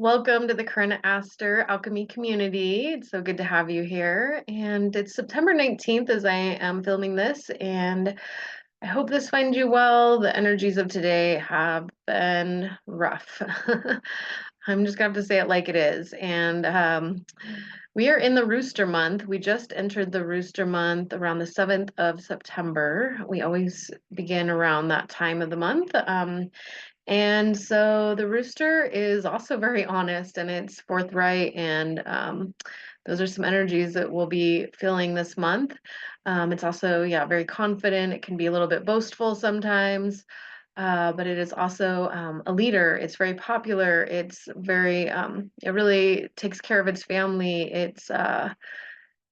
Welcome to the Korenna Alchemy community. It's so good to have you here. And it's September 19th as I am filming this, and I hope this finds you well. The energies of today have been rough. I'm just gonna have to say it like it is. And we are in the Rooster month. We just entered the Rooster month around the 7th of September. We always begin around that time of the month. And so the rooster is also very honest and it's forthright, and those are some energies that we'll be feeling this month. It's also, yeah, very confident. It can be a little bit boastful sometimes, but it is also a leader. It's very popular. It's very, it really takes care of its family. It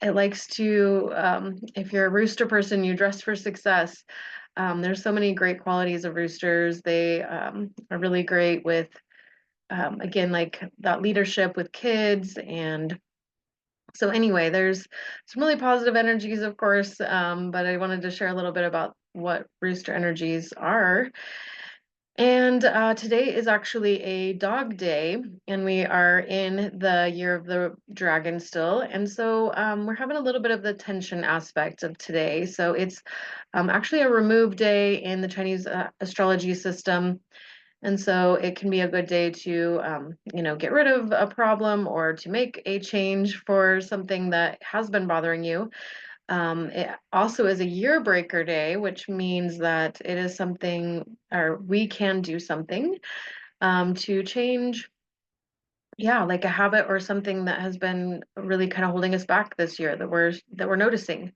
likes to, if you're a rooster person, you dress for success. There's so many great qualities of roosters. They are really great with, again, like that leadership with kids. And so, anyway, there's some really positive energies, of course, but I wanted to share a little bit about what rooster energies are. And today is actually a dog day, and we are in the year of the dragon still. And so we're having a little bit of the tension aspect of today. So it's actually a remove day in the Chinese astrology system. And so it can be a good day to, get rid of a problem or to make a change for something that has been bothering you. It also is a year breaker day, which means that it is something, or we can do something to change, yeah, like a habit or something that has been really kind of holding us back this year that we're noticing.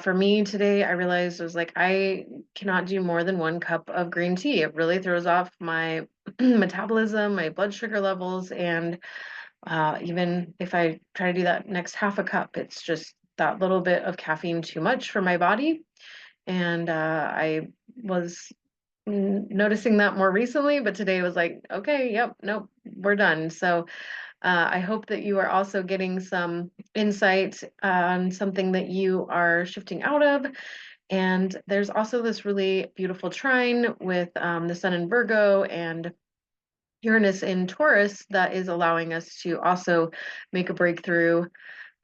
For me today, I realized I was like, I cannot do more than 1 cup of green tea. It really throws off my metabolism, my blood sugar levels, and even if I try to do that next half a cup, it's just that little bit of caffeine too much for my body. And I was noticing that more recently, but today was like, okay, yep, nope, we're done. So I hope that you are also getting some insight on something that you are shifting out of. And there's also this really beautiful trine with the sun in Virgo and Uranus in Taurus that is allowing us to also make a breakthrough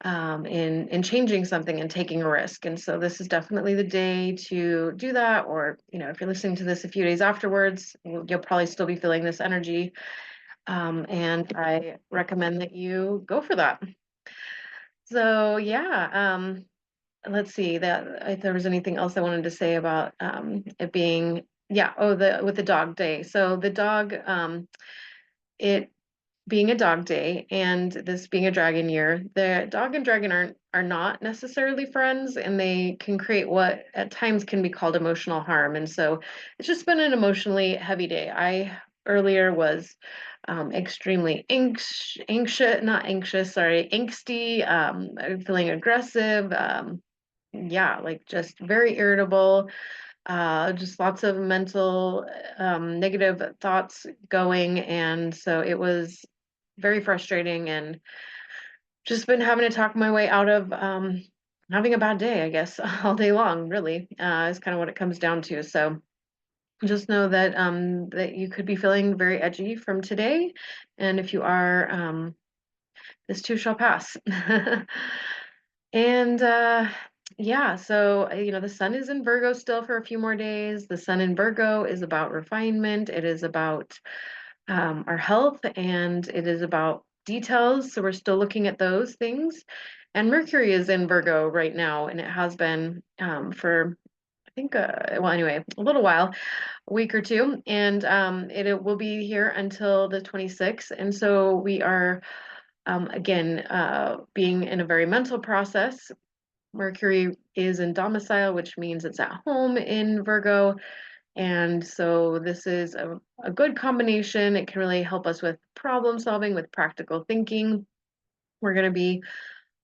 in changing something and taking a risk. And so this is definitely the day to do that. Or, if you're listening to this a few days afterwards, you'll probably still be feeling this energy. And I recommend that you go for that. So yeah, let's see that if there was anything else I wanted to say about it being, yeah, oh, the with the dog day. So the dog, it being a dog day and this being a dragon year, the dog and dragon are not necessarily friends, and they can create what at times can be called emotional harm. And so it's just been an emotionally heavy day. I earlier was extremely anxious, not anxious, sorry, angsty, feeling aggressive, yeah, like just very irritable, just lots of mental negative thoughts going. And so it was very frustrating, and just been having to talk my way out of having a bad day, I guess, all day long, really, is kind of what it comes down to. So just know that that you could be feeling very edgy from today. And if you are, this too shall pass. And yeah, so the sun is in Virgo still for a few more days. The sun in Virgo is about refinement. It is about our health, and it is about details. So we're still looking at those things. And Mercury is in Virgo right now, and it has been for, I think, well, anyway, a little while, a week or two, and it will be here until the 26th. And so we are, again, being in a very mental process. Mercury is in domicile, which means it's at home in Virgo. And so this is a good combination. It can really help us with problem solving, with practical thinking. We're going to be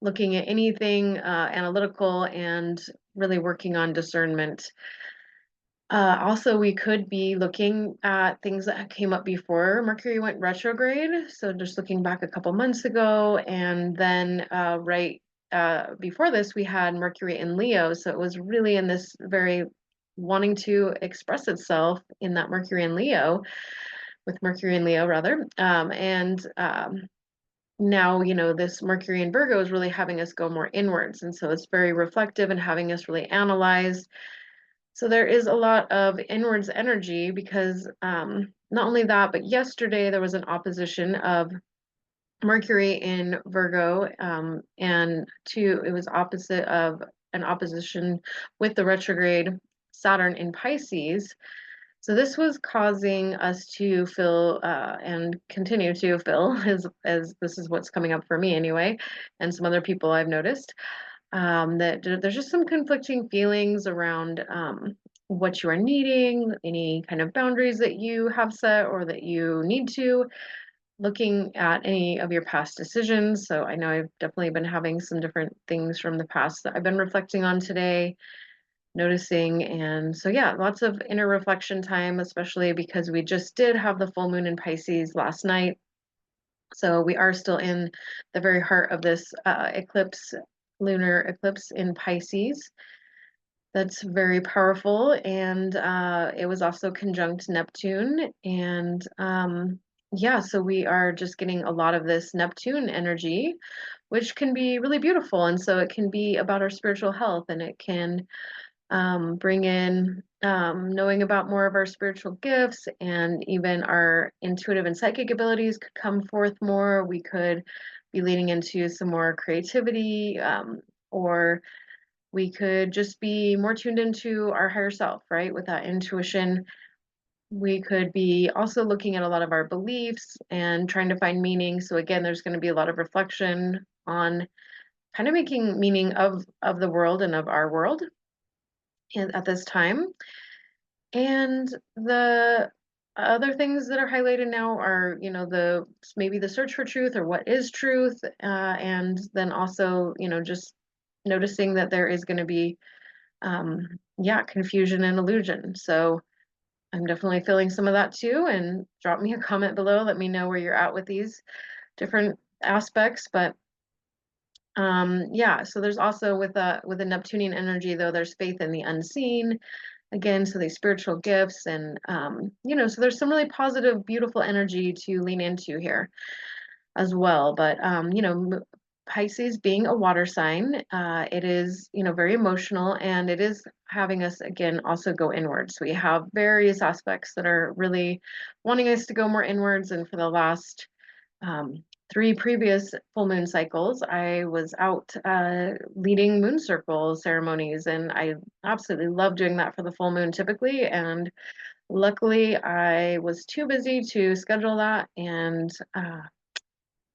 looking at anything analytical and really working on discernment. Also, we could be looking at things that came up before Mercury went retrograde. So just looking back a couple months ago, and then right before this, we had Mercury in Leo. So it was really in this very wanting to express itself in that Mercury in Leo. with Mercury and Leo rather. And now, this Mercury in Virgo is really having us go more inwards. And so it's very reflective and having us really analyze. So there is a lot of inwards energy because not only that, but yesterday there was an opposition of Mercury in Virgo, and it was opposite of an opposition with the retrograde Saturn in Pisces. So this was causing us to feel and continue to feel, as this is what's coming up for me anyway, and some other people I've noticed, that there's just some conflicting feelings around what you are needing, any kind of boundaries that you have set or that you need to, looking at any of your past decisions. So I know I've definitely been having some different things from the past that I've been reflecting on today, noticing. And so, yeah, lots of inner reflection time, especially because we just did have the full moon in Pisces last night. So we are still in the very heart of this eclipse, lunar eclipse in Pisces. That's very powerful. And it was also conjunct Neptune. And yeah, so we are just getting a lot of this Neptune energy, which can be really beautiful. And so it can be about our spiritual health, and it can bring in knowing about more of our spiritual gifts, and even our intuitive and psychic abilities could come forth more. We could be leading into some more creativity, or we could just be more tuned into our higher self, right? With that intuition, we could be also looking at a lot of our beliefs and trying to find meaning. So again, there's going to be a lot of reflection on kind of making meaning of the world and of our world at this time. And the other things that are highlighted now are, maybe the search for truth, or what is truth, and then also, just noticing that there is going to be, yeah, confusion and illusion. So I'm definitely feeling some of that too. And drop me a comment below. Let me know where you're at with these different aspects. But yeah, so there's also with the Neptunian energy, though, there's faith in the unseen again, so these spiritual gifts, and so there's some really positive, beautiful energy to lean into here as well. But Pisces being a water sign, it is, very emotional, and it is having us again also go inwards. We have various aspects that are really wanting us to go more inwards. And for the last um, 3 previous full moon cycles, I was out leading moon circle ceremonies, and I absolutely love doing that for the full moon typically. And luckily, I was too busy to schedule that, and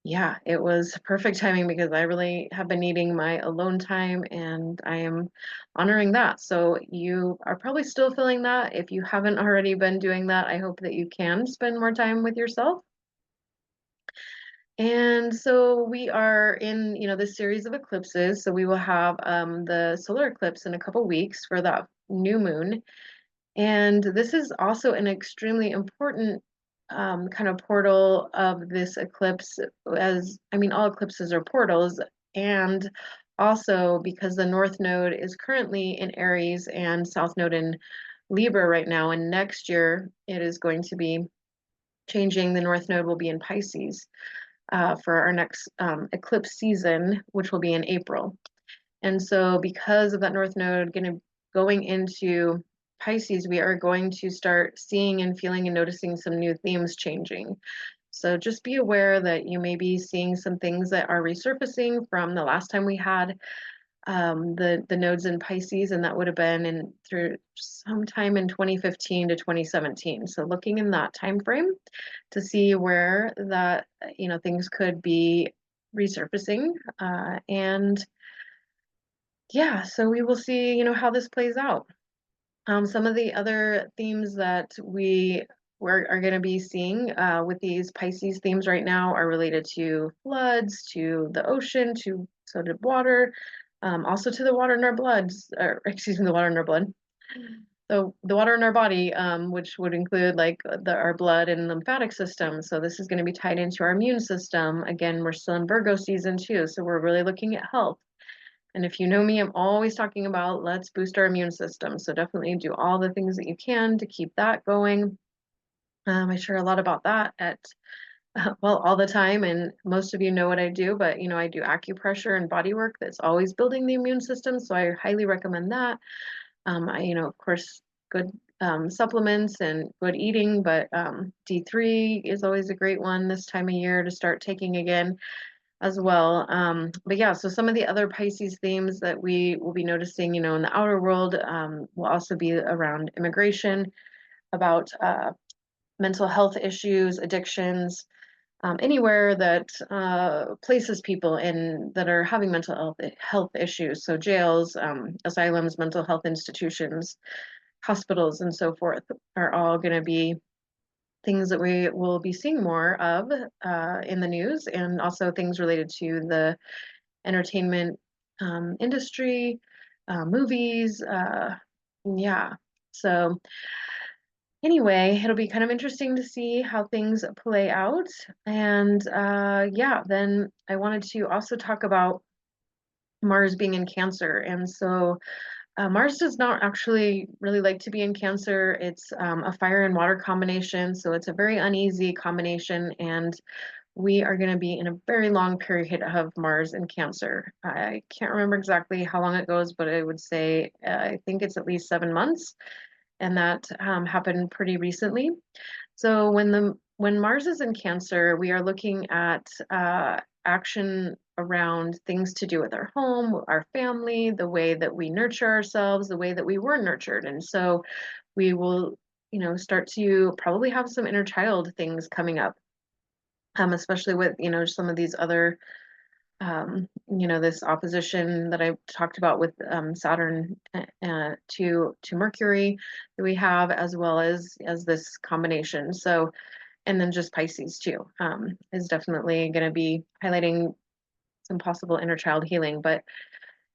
yeah, it was perfect timing because I really have been needing my alone time, and I am honoring that. So you are probably still feeling that. If you haven't already been doing that, I hope that you can spend more time with yourself. And so we are in, this series of eclipses. So we will have the solar eclipse in a couple weeks for that new moon. And this is also an extremely important kind of portal of this eclipse, as I mean, all eclipses are portals. And also because the North Node is currently in Aries and South Node in Libra right now. And next year it is going to be changing. The North Node will be in Pisces for our next eclipse season, which will be in April. And so because of that North Node going into Pisces, we are going to start seeing and feeling and noticing some new themes changing. So just be aware that you may be seeing some things that are resurfacing from the last time we had the nodes in Pisces, and that would have been through sometime in 2015 to 2017. So looking in that time frame to see where that things could be resurfacing, and yeah, so we will see how this plays out. Some of the other themes that are going to be seeing with these Pisces themes right now are related to floods, to the ocean, to so to water, also to the water in our bloods, or excuse me, the water in our blood. So the water in our body, which would include like our blood and lymphatic system. So this is going to be tied into our immune system. Again, we're still in Virgo season too, so we're really looking at health. And if you know me, I'm always talking about let's boost our immune system. So definitely do all the things that you can to keep that going. I share a lot about that at well, all the time, and most of you know what I do, but I do acupressure and body work that's always building the immune system, so I highly recommend that. Of course, good supplements and good eating, but D3 is always a great one this time of year to start taking again as well. But yeah, so some of the other Pisces themes that we will be noticing, in the outer world, will also be around immigration, about mental health issues, addictions, anywhere that places people in that are having mental health issues. So jails, asylums, mental health institutions, hospitals, and so forth are all going to be things that we will be seeing more of in the news, and also things related to the entertainment industry, movies. Yeah. So anyway, it'll be kind of interesting to see how things play out. And yeah, then I wanted to also talk about Mars being in Cancer. And so Mars does not actually really like to be in Cancer. It's a fire and water combination, so it's a very uneasy combination. And we are going to be in a very long period of Mars in Cancer. I can't remember exactly how long it goes, but I would say I think it's at least 7 months, and that happened pretty recently. So when Mars is in Cancer, we are looking at action around things to do with our home, our family, the way that we nurture ourselves, the way that we were nurtured. And so we will, start to probably have some inner child things coming up, especially with, some of these other this opposition that I talked about with Saturn to Mercury that we have, as well as this combination. So, and then just Pisces too, is definitely going to be highlighting some possible inner child healing. But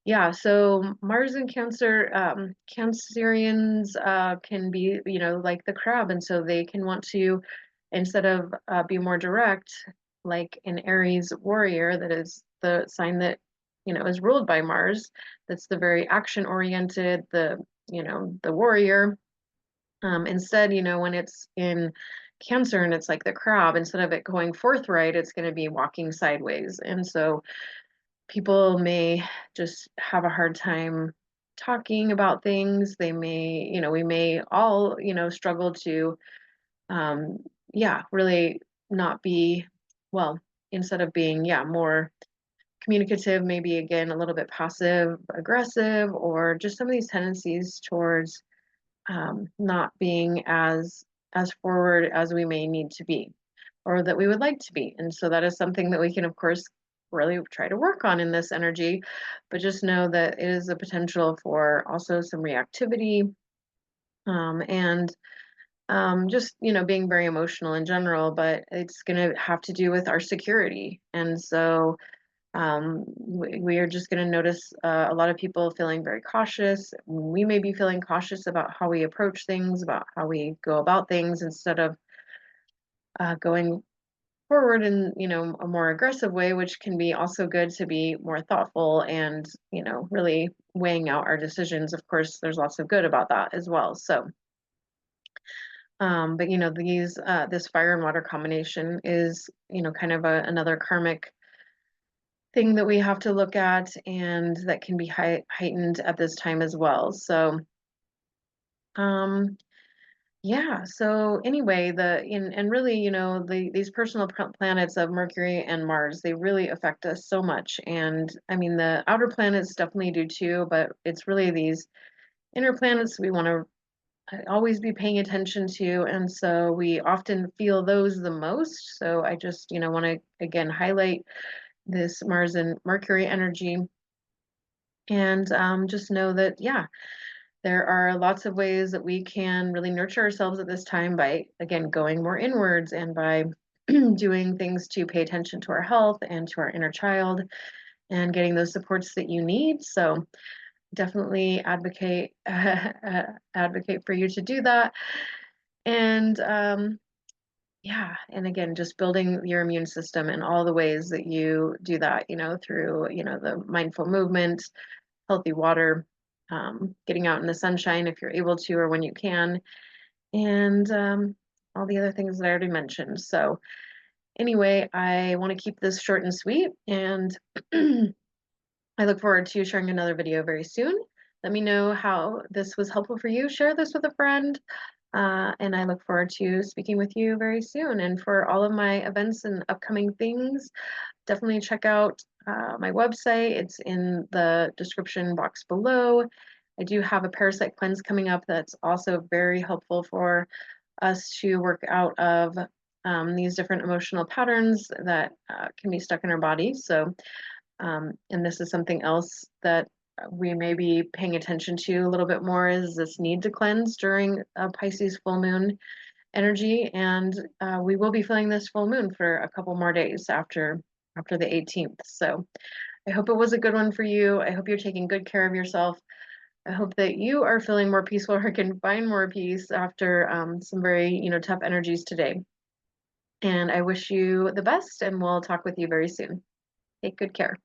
yeah, so Mars and Cancer, Cancerians can be, like the crab, and so they can want to, instead of be more direct, like an Aries warrior, that is the sign that, is ruled by Mars. That's the very action oriented, the warrior. Instead, when it's in Cancer and it's like the crab, instead of it going forthright, it's going to be walking sideways. And so people may just have a hard time talking about things. They may, we may all, struggle to, um, yeah, really not be, well, instead of being, yeah, more communicative, maybe again a little bit passive aggressive, or just some of these tendencies towards not being as forward as we may need to be, or that we would like to be. And so that is something that we can, of course, really try to work on in this energy, but just know that it is a potential for also some reactivity, and just being very emotional in general. But it's going to have to do with our security. And so we are just going to notice a lot of people feeling very cautious. We may be feeling cautious about how we approach things, about how we go about things, instead of going forward in, a more aggressive way, which can be also good to be more thoughtful and, really weighing out our decisions. Of course, there's lots of good about that as well. So, but this fire and water combination is, kind of another karmic thing that we have to look at, and that can be heightened at this time as well. So, um, yeah. So anyway, and really, these personal planets of Mercury and Mars, they really affect us so much. And I mean, the outer planets definitely do too, but it's really these inner planets we want to always be paying attention to, and so we often feel those the most. So I just, want to again highlight this Mars and Mercury energy, and just know that, yeah, there are lots of ways that we can really nurture ourselves at this time by, again, going more inwards, and by doing things to pay attention to our health and to our inner child, and getting those supports that you need. So definitely advocate for you to do that. And yeah, and again, just building your immune system in all the ways that you do that, through, the mindful movement, healthy water, getting out in the sunshine if you're able to or when you can. And all the other things that I already mentioned. So anyway, I want to keep this short and sweet, and I look forward to sharing another video very soon. Let me know how this was helpful for you. Share this with a friend. And I look forward to speaking with you very soon. And for all of my events and upcoming things, definitely check out my website. It's in the description box below. I do have a parasite cleanse coming up that's also very helpful for us to work out of these different emotional patterns that can be stuck in our body. So, and this is something else that we may be paying attention to a little bit more, is this need to cleanse during a Pisces full moon energy. And we will be feeling this full moon for a couple more days after the 18th. So I hope it was a good one for you. I hope you're taking good care of yourself. I hope that you are feeling more peaceful or can find more peace after some very, tough energies today. And I wish you the best, and we'll talk with you very soon. Take good care.